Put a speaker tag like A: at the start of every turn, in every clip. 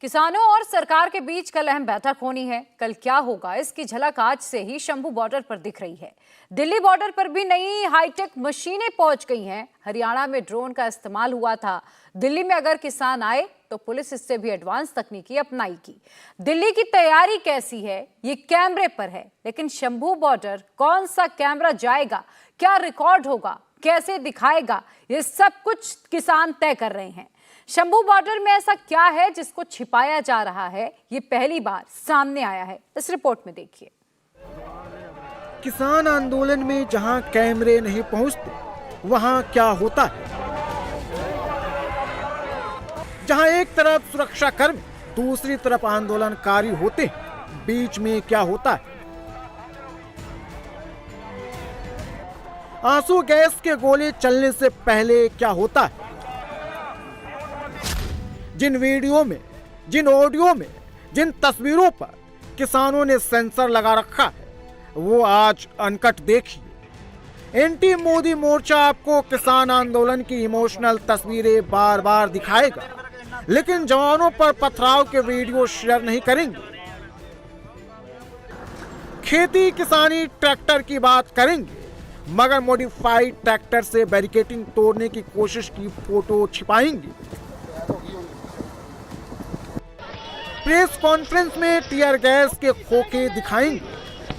A: किसानों और सरकार के बीच कल अहम बैठक होनी है। कल क्या होगा इसकी झलक आज से ही शंभू बॉर्डर पर दिख रही है। दिल्ली बॉर्डर पर भी नई हाईटेक मशीनें पहुंच गई हैं। हरियाणा में ड्रोन का इस्तेमाल हुआ था। दिल्ली में अगर किसान आए तो पुलिस इससे भी एडवांस तकनीकी अपनाएगी। दिल्ली की तैयारी कैसी है ये कैमरे पर है, लेकिन शंभू बॉर्डर कौन सा कैमरा जाएगा, क्या रिकॉर्ड होगा, कैसे दिखाएगा, ये सब कुछ किसान तय कर रहे हैं। शंभू बॉर्डर में ऐसा क्या है जिसको छिपाया जा रहा है, ये पहली बार सामने आया है। इस रिपोर्ट में देखिए।
B: किसान आंदोलन में जहां कैमरे नहीं पहुंचते वहां क्या होता है। जहां एक तरफ सुरक्षा कर्मी, दूसरी तरफ आंदोलनकारी होते हैं, बीच में क्या होता है। आंसू गैस के गोले चलने से पहले क्या होता है। जिन वीडियो में, जिन ऑडियो में, जिन तस्वीरों पर किसानों ने सेंसर लगा रखा है, वो आज अनकट देखिए। एंटी मोदी मोर्चा आपको किसान आंदोलन की इमोशनल तस्वीरें बार बार दिखाएगा, लेकिन जवानों पर पथराव के वीडियो शेयर नहीं करेंगे। खेती किसानी ट्रैक्टर की बात करेंगे, मगर मॉडिफाइड ट्रैक्टर से बैरिकेडिंग तोड़ने की कोशिश की फोटो छिपाएंगे। प्रेस कॉन्फ्रेंस में टीयर गैस के खोखे दिखाएंगे,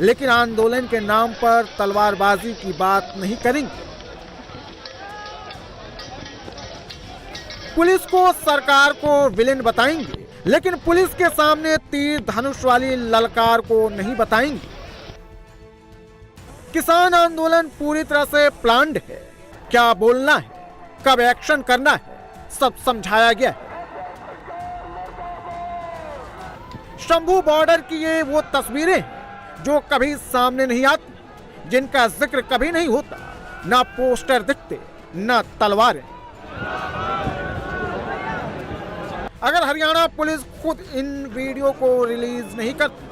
B: लेकिन आंदोलन के नाम पर तलवारबाजी की बात नहीं करेंगे। पुलिस को, सरकार को विलेन बताएंगे, लेकिन पुलिस के सामने तीर धनुष वाली ललकार को नहीं बताएंगे। किसान आंदोलन पूरी तरह से प्लान्ड है। क्या बोलना है, कब एक्शन करना है, सब समझाया गया है। शंभू बॉर्डर की ये वो तस्वीरें जो कभी सामने नहीं आती, जिनका जिक्र कभी नहीं होता। ना पोस्टर दिखते, ना तलवारें। अगर हरियाणा पुलिस खुद इन वीडियो को रिलीज नहीं करती,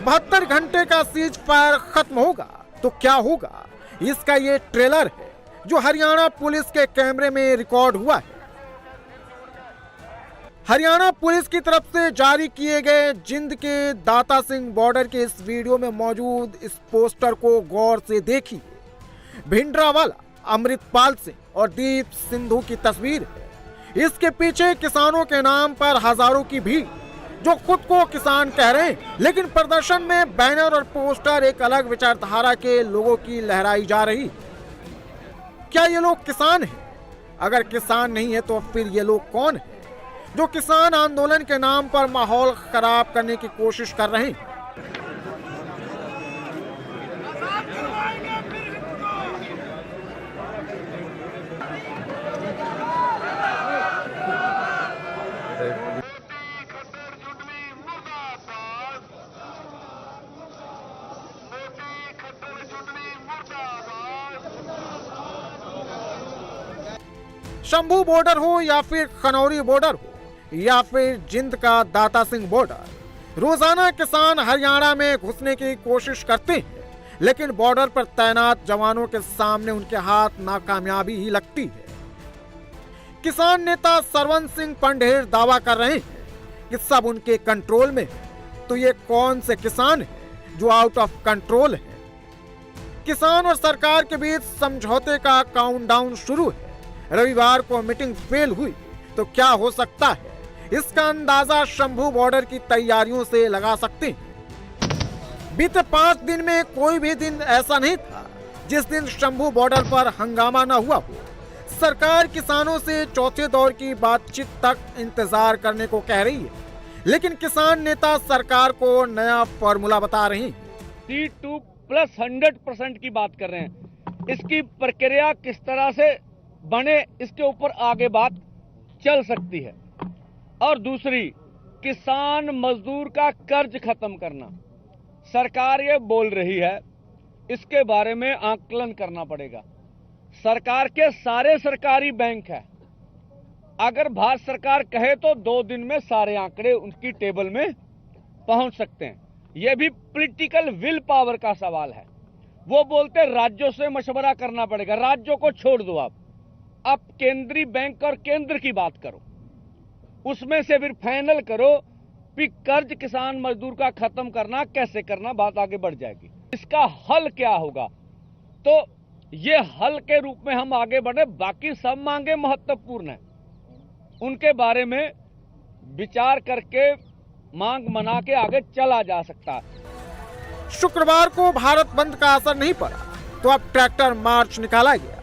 B: 72 घंटे का सीज फायर खत्म होगा तो क्या होगा, इसका ये ट्रेलर है जो हरियाणा पुलिस के कैमरे में रिकॉर्ड हुआ है। हरियाणा पुलिस की तरफ से जारी किए गए जिंद के दाता सिंह बॉर्डर के इस वीडियो में मौजूद इस पोस्टर को गौर से देखिए। भिंडरावाला, अमृतपाल सिंह और दीप सिंधु की तस्वीर है। इसके पीछे किसानों के नाम पर हजारों की भीड़ जो खुद को किसान कह रहे हैं, लेकिन प्रदर्शन में बैनर और पोस्टर एक अलग विचारधारा के लोगों की लहराई जा रही। क्या ये लोग किसान हैं? अगर किसान नहीं है तो फिर ये लोग कौन है जो किसान आंदोलन के नाम पर माहौल खराब करने की कोशिश कर रहे हैं? शंभू बॉर्डर हो या फिर खनौरी बॉर्डर हो या फिर जिंद का दाता सिंह बॉर्डर, रोजाना किसान हरियाणा में घुसने की कोशिश करते हैं, लेकिन बॉर्डर पर तैनात जवानों के सामने उनके हाथ नाकामयाबी ही लगती है। किसान नेता सरवन सिंह पंढेर दावा कर रहे हैं कि सब उनके कंट्रोल में है, तो ये कौन से किसान हैं जो आउट ऑफ कंट्रोल है? किसान और सरकार के बीच समझौते का काउंटडाउन शुरू है। रविवार को मीटिंग फेल हुई तो क्या हो सकता है, इसका अंदाजा शंभू बॉर्डर की तैयारियों से लगा सकते हैं। बीते 5 दिन में कोई भी दिन ऐसा नहीं था जिस दिन शंभू बॉर्डर पर हंगामा न हुआ हो। सरकार किसानों से चौथे दौर की बातचीत तक इंतजार करने को कह रही है, लेकिन किसान नेता सरकार को नया फॉर्मूला बता रहे हैं।
C: C2+100% की बात कर रहे हैं। इसकी प्रक्रिया किस तरह से बने, इसके ऊपर आगे बात चल सकती है। और दूसरी, किसान मजदूर का कर्ज खत्म करना सरकार ये बोल रही है, इसके बारे में आकलन करना पड़ेगा। सरकार के सारे सरकारी बैंक है, अगर भारत सरकार कहे तो 2 दिन में सारे आंकड़े उनकी टेबल में पहुंच सकते हैं। यह भी पॉलिटिकल विल पावर का सवाल है। वो बोलते राज्यों से मशवरा करना पड़ेगा, राज्यों को छोड़ दो आप, अब केंद्रीय बैंक और केंद्र की बात करो। उसमें से फिर फाइनल करो कि कर्ज किसान मजदूर का खत्म करना कैसे करना, बात आगे बढ़ जाएगी। इसका हल क्या होगा, तो ये हल के रूप में हम आगे बढ़े। बाकी सब मांगे महत्वपूर्ण है, उनके बारे में विचार करके मांग मना के आगे चला जा सकता है।
B: शुक्रवार को भारत बंद का असर नहीं पड़ा तो अब ट्रैक्टर मार्च निकाला गया।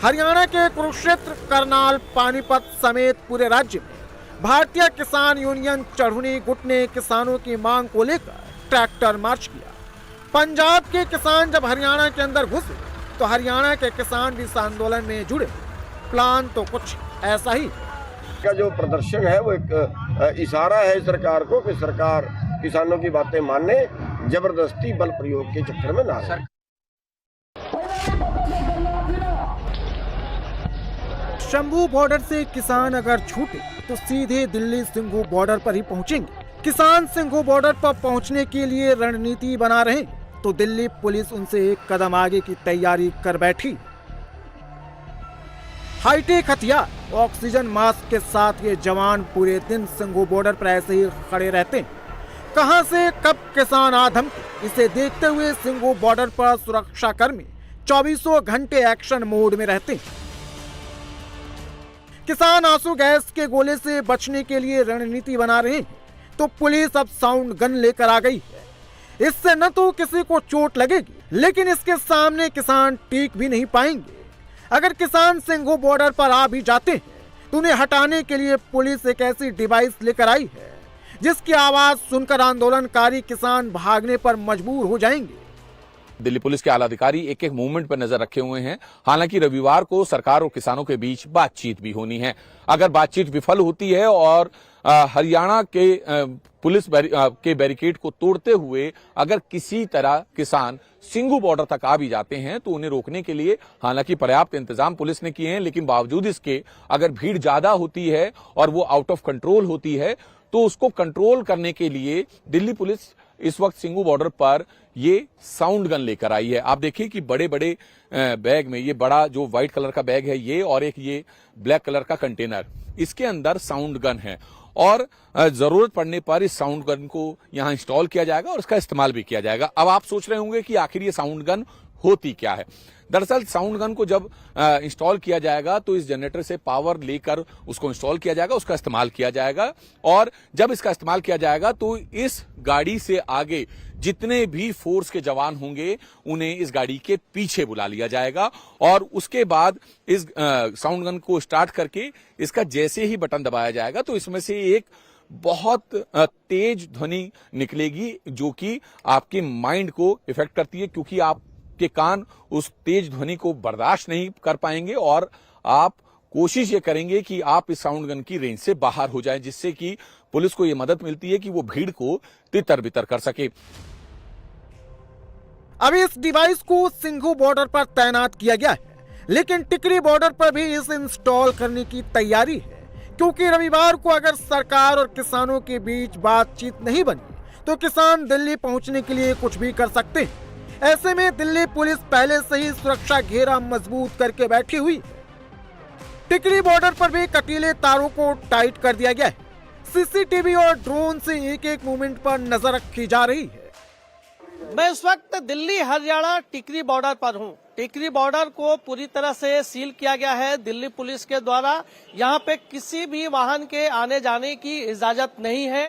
B: हरियाणा के कुरुक्षेत्र, करनाल, पानीपत समेत पूरे राज्य में भारतीय किसान यूनियन चढ़ुनी गुट ने किसानों की मांग को लेकर ट्रैक्टर मार्च किया। पंजाब के किसान जब हरियाणा के अंदर घुसे तो हरियाणा के किसान भी इस आंदोलन में जुड़े। प्लान तो कुछ ऐसा ही
D: का जो प्रदर्शन है वो एक इशारा है सरकार को कि सरकार किसानों की बातें माने, जबरदस्ती बल प्रयोग के चक्कर में ना रहे।
B: शंभू बॉर्डर से किसान अगर छूटे तो सीधे दिल्ली सिंघू बॉर्डर पर ही पहुंचेंगे। किसान सिंघू बॉर्डर पर पहुंचने के लिए रणनीति बना रहे तो दिल्ली पुलिस उनसे एक कदम आगे की तैयारी कर बैठी। हाईटेक हथियार, ऑक्सीजन मास्क के साथ ये जवान पूरे दिन सिंघू बॉर्डर पर ऐसे ही खड़े रहते हैं। कहां से कब किसान आ धमके, इसे देखते हुए सिंघू बॉर्डर पर सुरक्षा कर्मी 24 घंटे एक्शन मोड में रहते हैं। किसान आंसू गैस के गोले से बचने के लिए रणनीति बना रहे हैं तो पुलिस अब साउंड गन लेकर आ गई है। इससे न तो किसी को चोट लगेगी, लेकिन इसके सामने किसान टीक भी नहीं पाएंगे। अगर किसान सिंघू बॉर्डर पर आ भी जाते हैं तो उन्हें हटाने के लिए पुलिस एक ऐसी डिवाइस लेकर आई है जिसकी आवाज सुनकर आंदोलनकारी किसान भागने पर मजबूर हो जाएंगे।
E: दिल्ली पुलिस के आला अधिकारी एक एक मूवमेंट पर नजर रखे हुए हैं। हालांकि रविवार को सरकार और किसानों के बीच बातचीत भी होनी है। अगर बातचीत विफल होती है और हरियाणा के पुलिस के बैरिकेड को तोड़ते हुए अगर किसी तरह किसान सिंघू बॉर्डर तक आ भी जाते हैं तो उन्हें रोकने के लिए हालांकि पर्याप्त इंतजाम पुलिस ने किए हैं, लेकिन बावजूद इसके अगर भीड़ ज्यादा होती है और वो आउट ऑफ कंट्रोल होती है तो उसको कंट्रोल करने के लिए दिल्ली पुलिस इस वक्त सिंघू बॉर्डर पर ये साउंड गन लेकर आई है। आप देखिए कि बड़े बड़े बैग में, ये बड़ा जो व्हाइट कलर का बैग है ये, और एक ये ब्लैक कलर का कंटेनर, इसके अंदर साउंड गन है और जरूरत पड़ने पर इस साउंड गन को यहां इंस्टॉल किया जाएगा और इसका इस्तेमाल भी किया जाएगा। अब आप सोच रहे होंगे कि आखिर ये साउंड गन होती क्या है। दरअसल साउंड गन को जब इंस्टॉल किया जाएगा तो इस जनरेटर से पावर लेकर उसको इंस्टॉल किया जाएगा, उसका इस्तेमाल किया जाएगा, और जब इसका इस्तेमाल किया जाएगा तो इस गाड़ी से आगे जितने भी फोर्स के जवान होंगे उन्हें इस गाड़ी के पीछे बुला लिया जाएगा और उसके बाद इस साउंड गन को स्टार्ट करके इसका जैसे ही बटन दबाया जाएगा तो इसमें से एक बहुत तेज ध्वनि निकलेगी जो कि आपके माइंड को इफेक्ट करती है, क्योंकि आपके कान उस तेज ध्वनि को बर्दाश्त नहीं कर पाएंगे और आप कोशिश ये करेंगे कि आप इस साउंड गन की रेंज से बाहर हो जाएं, जिससे कि पुलिस को ये मदद मिलती है कि वो भीड़ को तितर बितर कर सके।
B: अभी इस डिवाइस को सिंघू बॉर्डर पर तैनात किया गया है, लेकिन टिकरी बॉर्डर पर भी इसे इंस्टॉल करने की तैयारी है, क्योंकि रविवार को अगर सरकार और किसानों के बीच बातचीत नहीं बनी तो किसान दिल्ली पहुंचने के लिए कुछ भी कर सकते हैं। ऐसे में दिल्ली पुलिस पहले से ही सुरक्षा घेरा मजबूत करके बैठी हुई है। टिकरी बॉर्डर पर भी कटीले तारों को टाइट कर दिया गया है। सीसीटीवी और ड्रोन से एक एक मूवमेंट पर नजर रखी जा रही है।
F: मैं इस वक्त दिल्ली हरियाणा टिकरी बॉर्डर पर हूं। टिकरी बॉर्डर को पूरी तरह से सील किया गया है दिल्ली पुलिस के द्वारा। यहां पे किसी भी वाहन के आने जाने की इजाजत नहीं है।